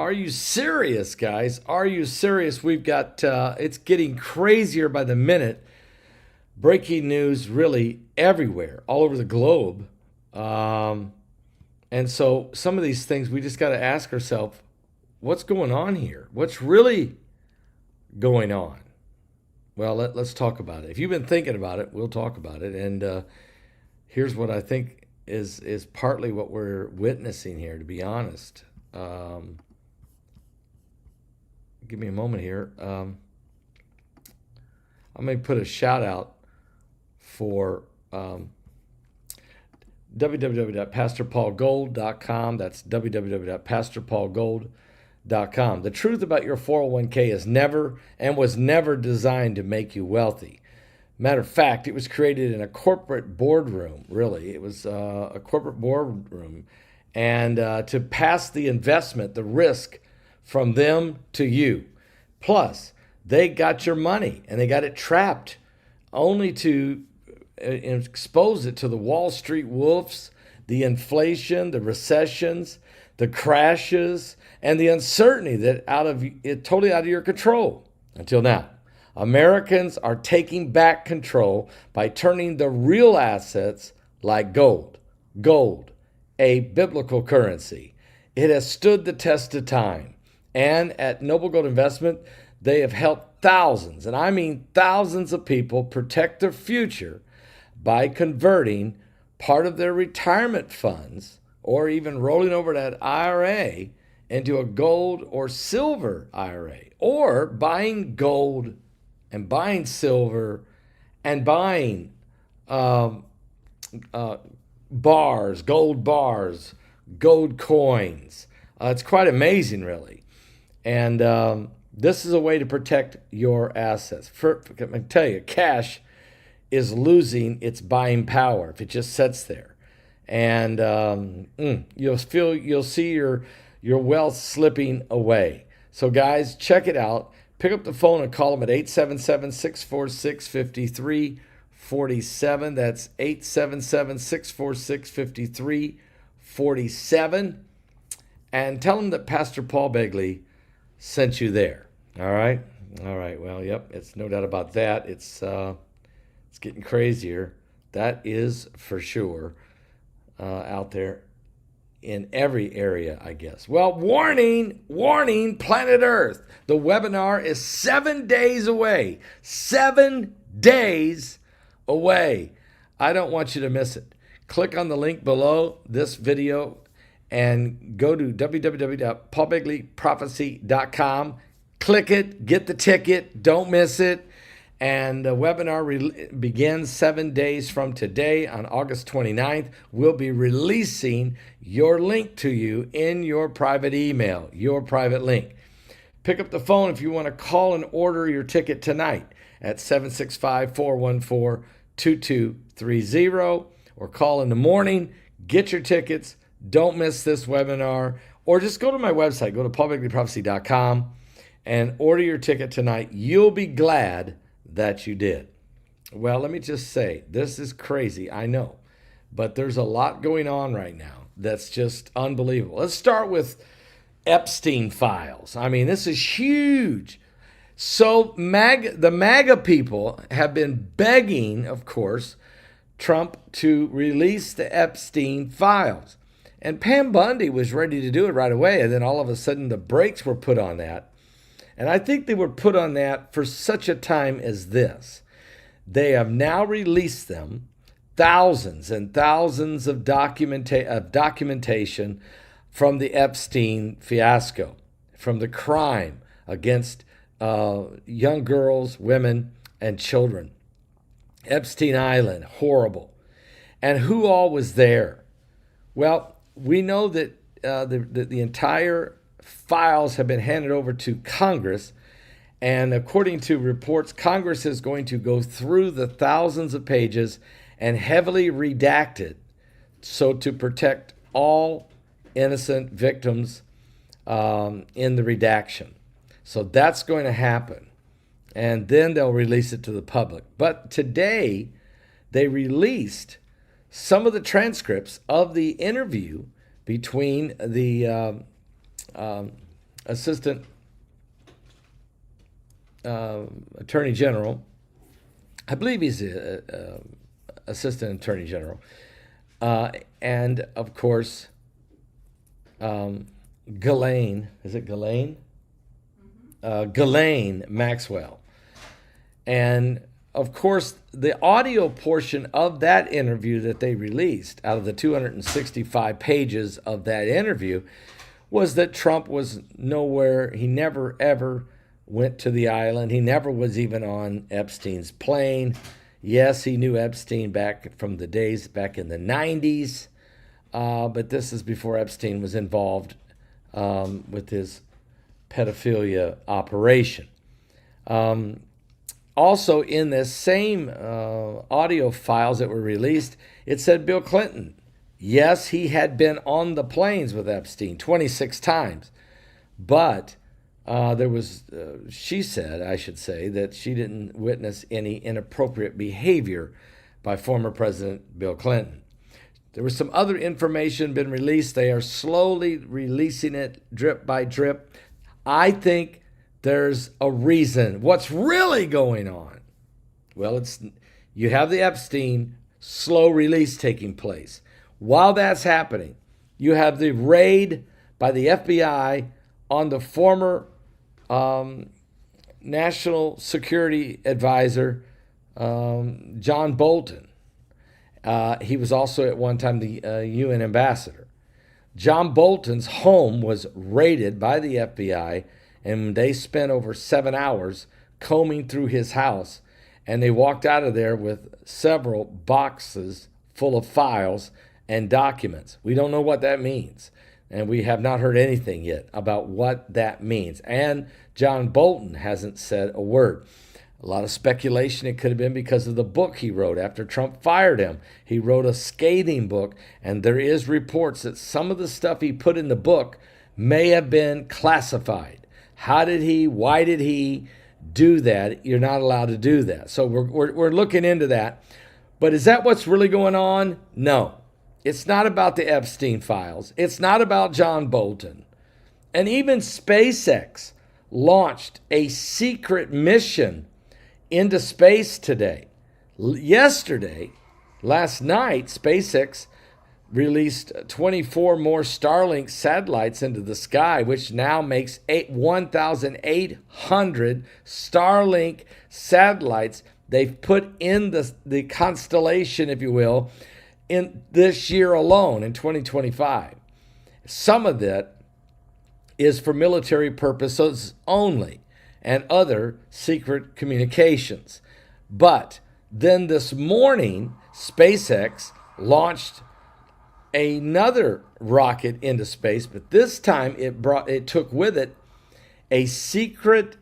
Are you serious, guys? Are you serious? We've got, it's getting crazier by the minute. Breaking news really everywhere, all over the globe. Um, and so some of these things we just got to ask ourselves, what's going on here? What's really going on? Well, let's talk about it. If you've been thinking about it, we'll talk about it. And here's what I think is partly what we're witnessing here, to be honest. Give me a moment here. I'm going to put a shout out for www.pastorpaulgold.com. That's www.pastorpaulgold.com. The truth about your 401k is never and was never designed to make you wealthy. Matter of fact, it was created in a corporate boardroom, really. It was a corporate boardroom. And to pass the investment, the risk from them to you. Plus, they got your money and they got it trapped only to expose it to the Wall Street wolves, the inflation, the recessions, the crashes, and the uncertainty that totally out of your control. Until now, Americans are taking back control by turning the real assets like gold. Gold, a biblical currency. It has stood the test of time. And at Noble Gold Investment, they have helped thousands, and I mean thousands of people protect their future by converting part of their retirement funds or even rolling over that IRA into a gold or silver IRA, or buying gold and buying silver and buying bars, gold coins. It's quite amazing, really. And this is a way to protect your assets. I can tell you, cash is losing its buying power if it just sits there. And you'll see your wealth slipping away. So guys, check it out. Pick up the phone and call them at 877-646-5347. That's 877-646-5347. And tell them that Pastor Paul Begley sent you there. All right. Well, yep. It's no doubt about that. It's getting crazier. That is for sure out there in every area, I guess. Well, warning, planet Earth. The webinar is 7 days away. 7 days away. I don't want you to miss it. Click on the link below this video and go to www.paulbegleyprophecy.com. Click it, get the ticket, don't miss it. And the webinar begins 7 days from today on August 29th. We'll be releasing your link to you in your private email, your private link. Pick up the phone if you want to call and order your ticket tonight at 765-414-2230, or call in the morning, get your tickets. Don't miss this webinar, or just go to my website, go to paulbegleyprophecy.com and order your ticket tonight. You'll be glad that you did. Well, let me just say, this is crazy, I know, but there's a lot going on right now that's just unbelievable. Let's start with Epstein Files. I mean, this is huge. So the MAGA people have been begging, of course, Trump to release the Epstein Files. And Pam Bundy was ready to do it right away, and then all of a sudden the brakes were put on that. And I think they were put on that for such a time as this. They have now released them, thousands and thousands of documentation from the Epstein fiasco, from the crime against young girls, women, and children. Epstein Island, horrible. And who all was there? Well, we know that the entire files have been handed over to Congress, and according to reports, Congress is going to go through the thousands of pages and heavily redact it, so to protect all innocent victims in the redaction. So that's going to happen, and then they'll release it to the public. But today, they released some of the transcripts of the interview between the assistant attorney general. I believe he's a assistant attorney general. And of course, Ghislaine, is it Ghislaine? Ghislaine Maxwell. And of course, the audio portion of that interview that they released out of the 265 pages of that interview was that Trump was nowhere. He never, ever went to the island. He never was even on Epstein's plane. Yes, he knew Epstein back from the days back in the 90s, but this is before Epstein was involved with his pedophilia operation. Also, in the same audio files that were released, it said Bill Clinton. Yes, he had been on the planes with Epstein 26 times, but she said, I should say, that she didn't witness any inappropriate behavior by former President Bill Clinton. There was some other information been released. They are slowly releasing it drip by drip. I think there's a reason. What's really going on? Well, you have the Epstein slow release taking place. While that's happening, you have the raid by the FBI on the former National Security Advisor, John Bolton. He was also at one time the UN ambassador. John Bolton's home was raided by the FBI, and they spent over 7 hours combing through his house, and they walked out of there with several boxes full of files and documents. We don't know what that means, and we have not heard anything yet about what that means. And John Bolton hasn't said a word. A lot of speculation it could have been because of the book he wrote after Trump fired him. He wrote a scathing book, and there is reports that some of the stuff he put in the book may have been classified. Why did he do that? You're not allowed to do that. So we're looking into that. But is that what's really going on? No. It's not about the Epstein Files. It's not about John Bolton. And even SpaceX launched a secret mission into space today. Last night, SpaceX released 24 more Starlink satellites into the sky, which now makes 1,800 Starlink satellites they've put in the constellation, if you will, in this year alone, in 2025. Some of that is for military purposes only and other secret communications. But then this morning, SpaceX launched another rocket into space, but this time it took with it a secret,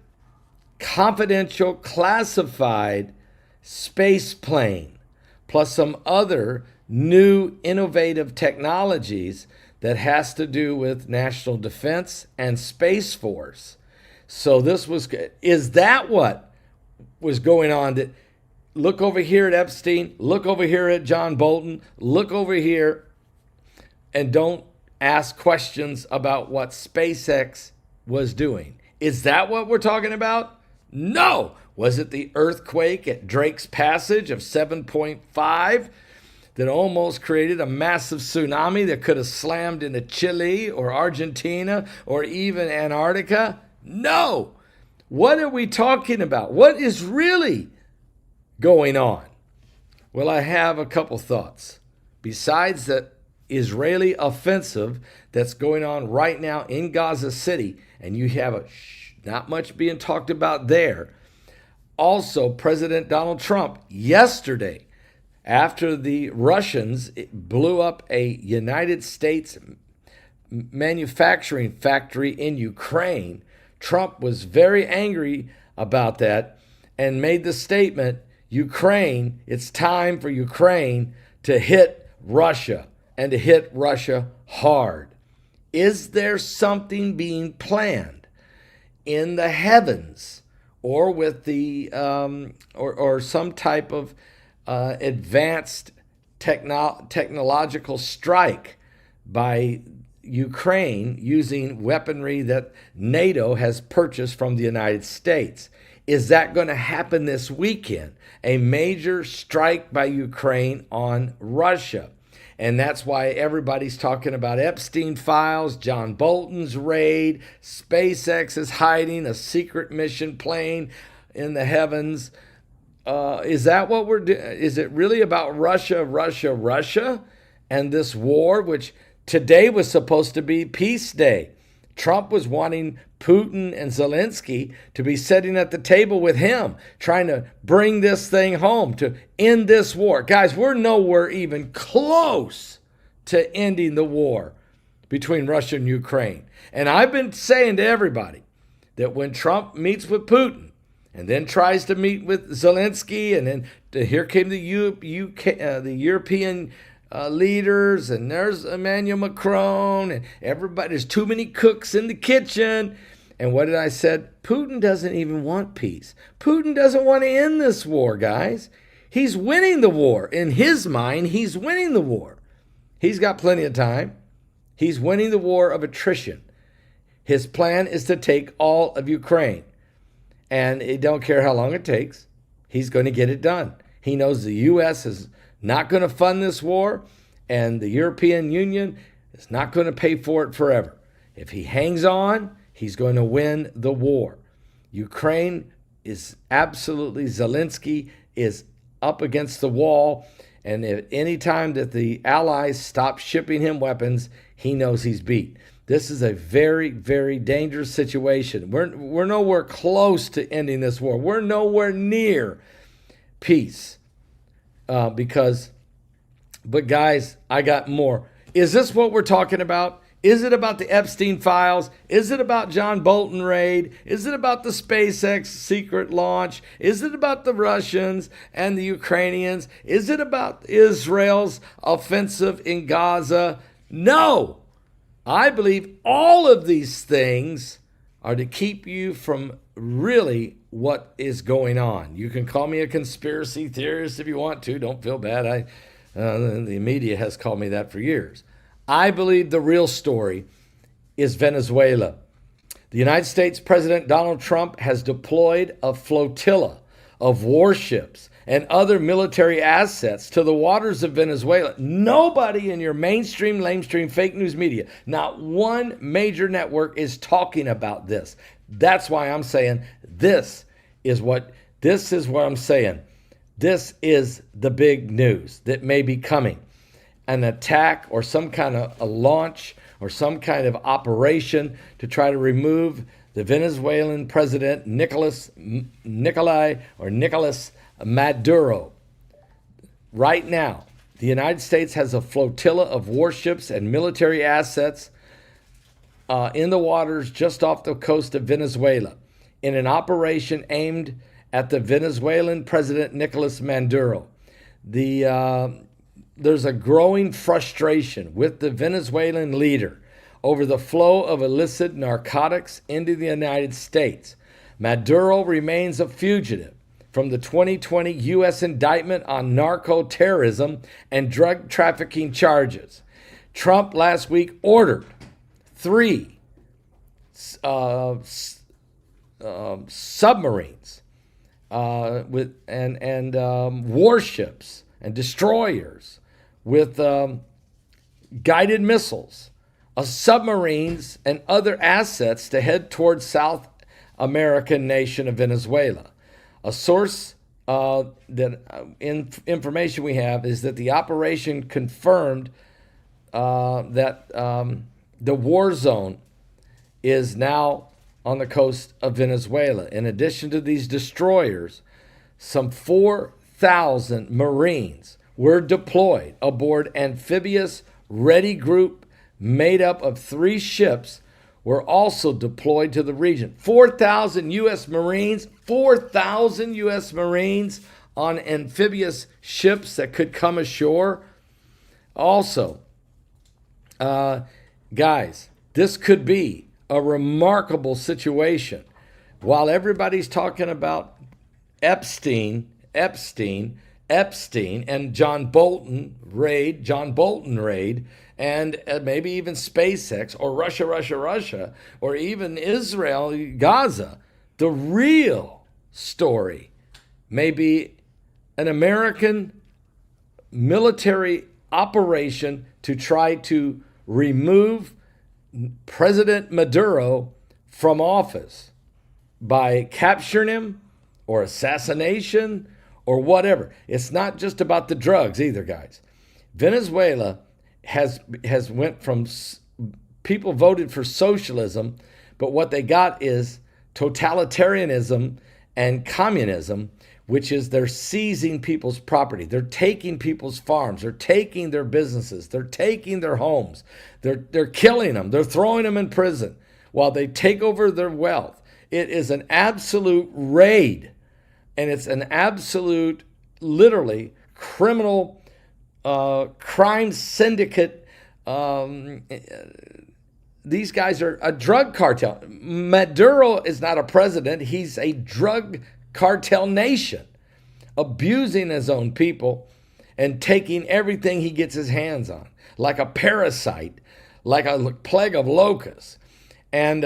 confidential, classified space plane, plus some other new innovative technologies that has to do with national defense and Space Force. So is that what was going on? Look over here at Epstein, look over here at John Bolton, look over here, and don't ask questions about what SpaceX was doing. Is that what we're talking about? No. Was it the earthquake at Drake's Passage of 7.5 that almost created a massive tsunami that could have slammed into Chile or Argentina or even Antarctica? No. What are we talking about? What is really going on? Well, I have a couple thoughts. Besides that Israeli offensive that's going on right now in Gaza City, and you have not much being talked about there. Also, President Donald Trump yesterday, after the Russians blew up a United States manufacturing factory in Ukraine, Trump was very angry about that and made the statement, Ukraine, it's time for Ukraine to hit Russia and to hit Russia hard. Is there something being planned in the heavens or with the or some type of advanced technological strike by Ukraine using weaponry that NATO has purchased from the United States. Is that going to happen this weekend? A major strike by Ukraine on Russia. And that's why everybody's talking about Epstein Files, John Bolton's raid, SpaceX is hiding a secret mission plane in the heavens. Is that what we're doing? Is it really about Russia, Russia, and this war, which today was supposed to be Peace Day? Trump was wanting Putin and Zelensky to be sitting at the table with him, trying to bring this thing home, to end this war. Guys, we're nowhere even close to ending the war between Russia and Ukraine. And I've been saying to everybody that when Trump meets with Putin and then tries to meet with Zelensky, and then here came the European leaders, and there's Emmanuel Macron, and everybody, there's too many cooks in the kitchen. And what did I said? Putin doesn't even want peace. Putin doesn't want to end this war, guys. He's winning the war. In his mind, he's winning the war. He's got plenty of time. He's winning the war of attrition. His plan is to take all of Ukraine. And he don't care how long it takes. He's going to get it done. He knows the U.S. is not going to fund this war, and the European Union is not going to pay for it forever. If he hangs on, he's going to win the war. Ukraine is absolutely, Zelensky is up against the wall, and at any time that the allies stop shipping him weapons, he knows he's beat. This is a very, very dangerous situation. We're nowhere close to ending this war. We're nowhere near peace. But guys, I got more. Is this what we're talking about? Is it about the Epstein Files? Is it about John Bolton raid? Is it about the SpaceX secret launch? Is it about the Russians and the Ukrainians? Is it about Israel's offensive in Gaza? No! I believe all of these things are to keep you from really what is going on. You can call me a conspiracy theorist if you want to. Don't feel bad. The media has called me that for years. I believe the real story is Venezuela. The United States President Donald Trump has deployed a flotilla of warships and other military assets to the waters of Venezuela. Nobody in your mainstream, lamestream, fake news media, not one major network is talking about this. That's why I'm saying this is what I'm saying. This is the big news that may be coming. An attack or some kind of a launch or some kind of operation to try to remove the Venezuelan president, Nicolas Maduro. Right now, the United States has a flotilla of warships and military assets in the waters just off the coast of Venezuela in an operation aimed at the Venezuelan president, Nicolas Maduro. There's a growing frustration with the Venezuelan leader over the flow of illicit narcotics into the United States. Maduro remains a fugitive from the 2020 U.S. indictment on narco-terrorism and drug trafficking charges. Trump last week ordered 3 submarines with warships and destroyers with guided missiles, submarines and other assets to head towards South American nation of Venezuela. A source information we have is that the operation confirmed that the war zone is now on the coast of Venezuela. In addition to these destroyers, some 4,000 Marines were deployed aboard amphibious ready group made up of 3 ships were also deployed to the region. 4,000 U.S. Marines, 4,000 U.S. Marines on amphibious ships that could come ashore. Also, guys, this could be a remarkable situation. While everybody's talking about Epstein, and John Bolton raid, and maybe even SpaceX or Russia, or even Israel, Gaza. The real story may be an American military operation to try to remove President Maduro from office by capturing him or assassination or whatever. It's not just about the drugs either, guys. Venezuela has went from people voted for socialism, but what they got is totalitarianism and communism, which is they're seizing people's property. They're taking people's farms. They're taking their businesses. They're taking their homes. They're killing them. They're throwing them in prison while they take over their wealth. It is an absolute raid, and it's an absolute, literally, criminal crime syndicate. These guys are a drug cartel. Maduro is not a president. He's a drug cartel nation, abusing his own people and taking everything he gets his hands on, like a parasite, like a plague of locusts. And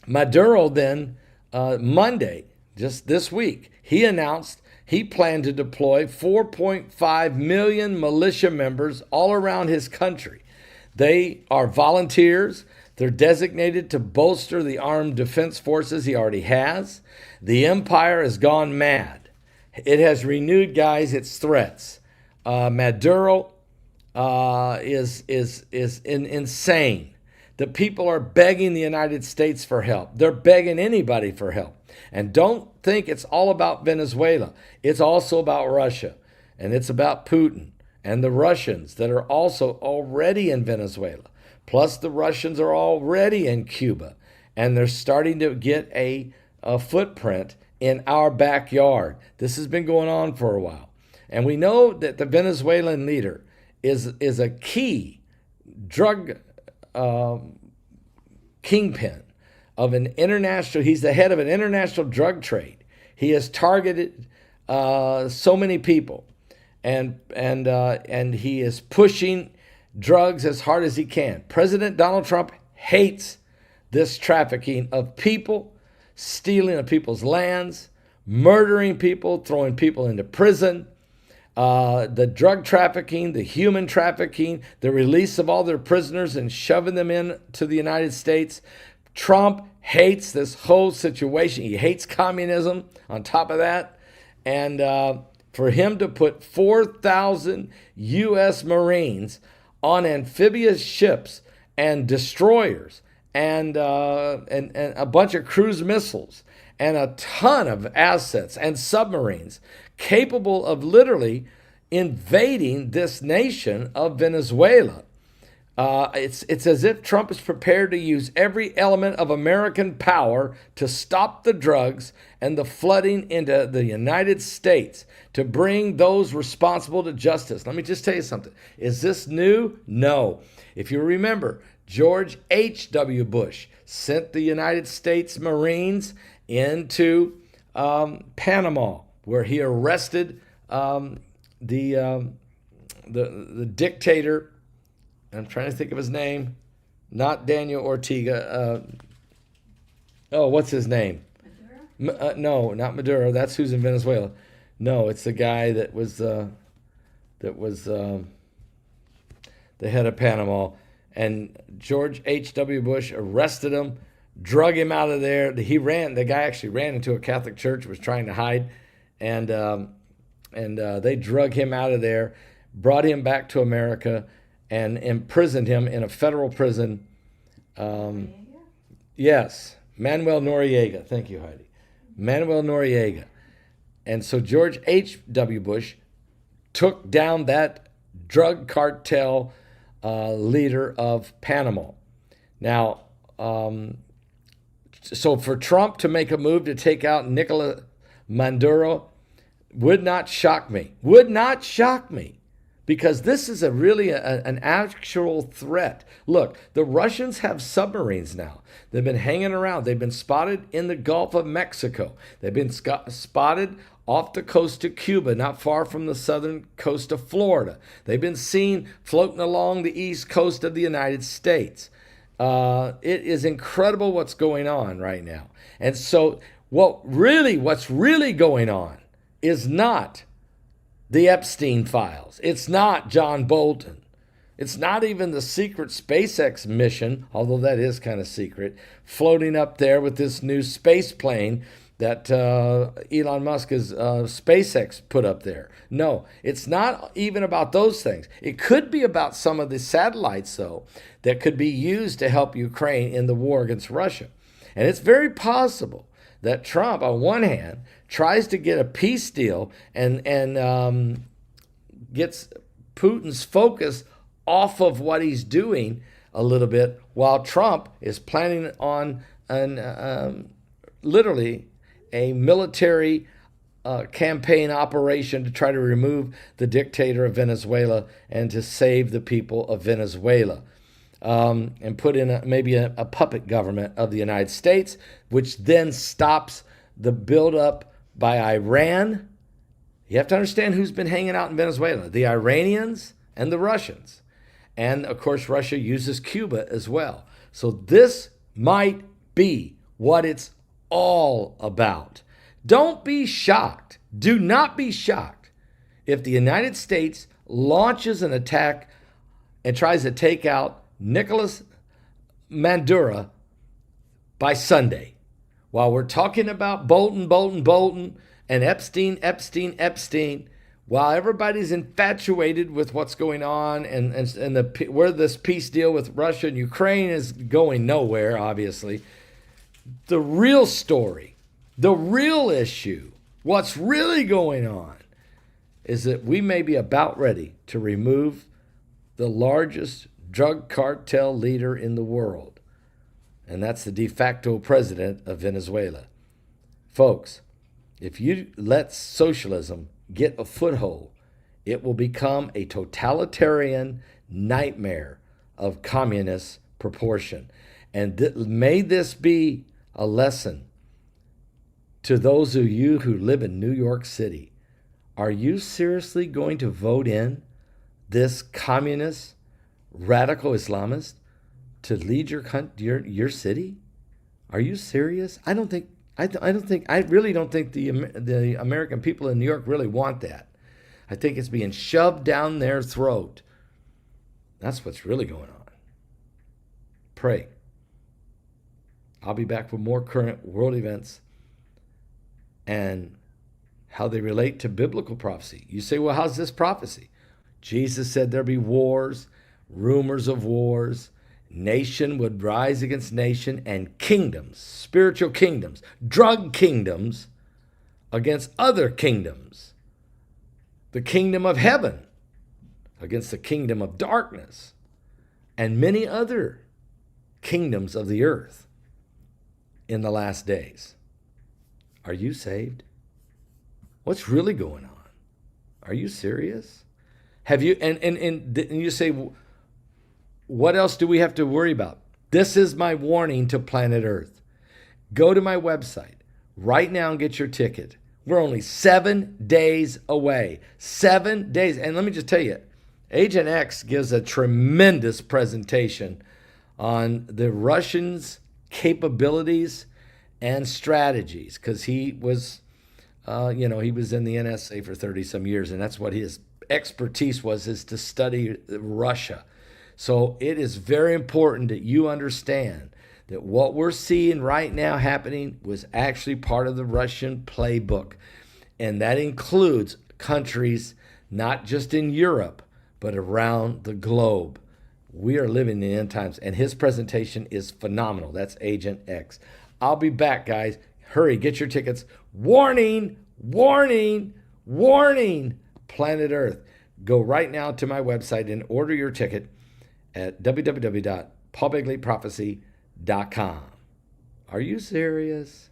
Maduro then, Monday, just this week, he announced he planned to deploy 4.5 million militia members all around his country. They are volunteers. They're designated to bolster the armed defense forces he already has. The empire has gone mad. It has renewed, guys, its threats. Maduro is insane. The people are begging the United States for help. They're begging anybody for help. And don't think it's all about Venezuela. It's also about Russia. And it's about Putin and the Russians that are also already in Venezuela. Plus the Russians are already in Cuba. And they're starting to get a footprint in our backyard. This has been going on for a while. And we know that the Venezuelan leader is a key drug kingpin of an international, he's the head of an international drug trade. He has targeted so many people, and he is pushing drugs as hard as he can. President Donald Trump hates this trafficking of people, stealing of people's lands, murdering people, throwing people into prison, the drug trafficking, the human trafficking, the release of all their prisoners and shoving them into the United States. Trump hates this whole situation. He hates communism on top of that. And for him to put 4,000 U.S. Marines on amphibious ships and destroyers and a bunch of cruise missiles and a ton of assets and submarines capable of literally invading this nation of Venezuela. It's as if Trump is prepared to use every element of American power to stop the drugs and the flooding into the United States, to bring those responsible to justice. Let me just tell you something. Is this new? No. If you remember, George H.W. Bush sent the United States Marines into Panama, where he arrested the dictator. I'm trying to think of his name. Not Daniel Ortega. What's his name? Maduro? No, not Maduro. That's who's in Venezuela. No, it's the guy that was the head of Panama. And George H.W. Bush arrested him, drug him out of there. The guy actually ran into a Catholic church, was trying to hide, and they drug him out of there, brought him back to America, and imprisoned him in a federal prison. Yes, Manuel Noriega. Thank you, Heidi. Manuel Noriega. And so George H.W. Bush took down that drug cartel leader of Panama. Now, so for Trump to make a move to take out Nicolas Maduro would not shock me. Would not shock me. Because this is really an actual threat. Look, the Russians have submarines now. They've been hanging around. They've been spotted in the Gulf of Mexico. They've been spotted off the coast of Cuba, not far from the southern coast of Florida. They've been seen floating along the east coast of the United States. It is incredible what's going on right now. And so what's really going on is not the Epstein Files. It's not John Bolton. It's not even the secret SpaceX mission, although that is kind of secret, floating up there with this new space plane that Elon Musk has SpaceX put up there. No, it's not even about those things. It could be about some of the satellites, though, that could be used to help Ukraine in the war against Russia. And it's very possible that Trump, on one hand, tries to get a peace deal and gets Putin's focus off of what he's doing a little bit, while Trump is planning on literally a military campaign operation to try to remove the dictator of Venezuela and to save the people of Venezuela, and put in maybe a puppet government of the United States, which then stops the buildup by Iran. You have to understand who's been hanging out in Venezuela: the Iranians and the Russians. And, of course, Russia uses Cuba as well. So this might be what it's all about. Don't be shocked. Do not be shocked if the United States launches an attack and tries to take out Nicolas Maduro by Sunday. While we're talking about Bolton, and Epstein, while everybody's infatuated with what's going on and where this peace deal with Russia and Ukraine is going nowhere, obviously, the real story, the real issue, what's really going on is that we may be about ready to remove the largest drug cartel leader in the world, and that's the de facto president of Venezuela. Folks, if you let socialism get a foothold, it will become a totalitarian nightmare of communist proportion. And may this be a lesson to those of you who live in New York City. Are you seriously going to vote in this communist, radical Islamist to lead your city? Are you serious? I really don't think the American people in New York really want that. I think it's being shoved down their throat. That's what's really going on. Pray. I'll be back with more current world events and how they relate to biblical prophecy. You say, well, how's this prophecy? Jesus said there'd be wars, rumors of wars. Nation would rise against nation, and kingdoms, spiritual kingdoms, drug kingdoms against other kingdoms. The kingdom of heaven against the kingdom of darkness, and many other kingdoms of the earth in the last days. Are you saved? What's really going on? Are you serious? Have you, and you say, what else do we have to worry about? This is my warning to planet Earth. Go to my website right now and get your ticket. We're only 7 days away. 7 days. And let me just tell you, Agent X gives a tremendous presentation on the Russians' capabilities and strategies, because he was, he was in the NSA for 30 some years, and that's what his expertise was, is to study Russia. So it is very important that you understand that what we're seeing right now happening was actually part of the Russian playbook. And that includes countries not just in Europe, but around the globe. We are living in the end times, and his presentation is phenomenal. That's Agent X. I'll be back, guys. Hurry, get your tickets. Warning, warning, warning, planet Earth. Go right now to my website and order your ticket at www.paulbegleyprophecy.com. Are you serious?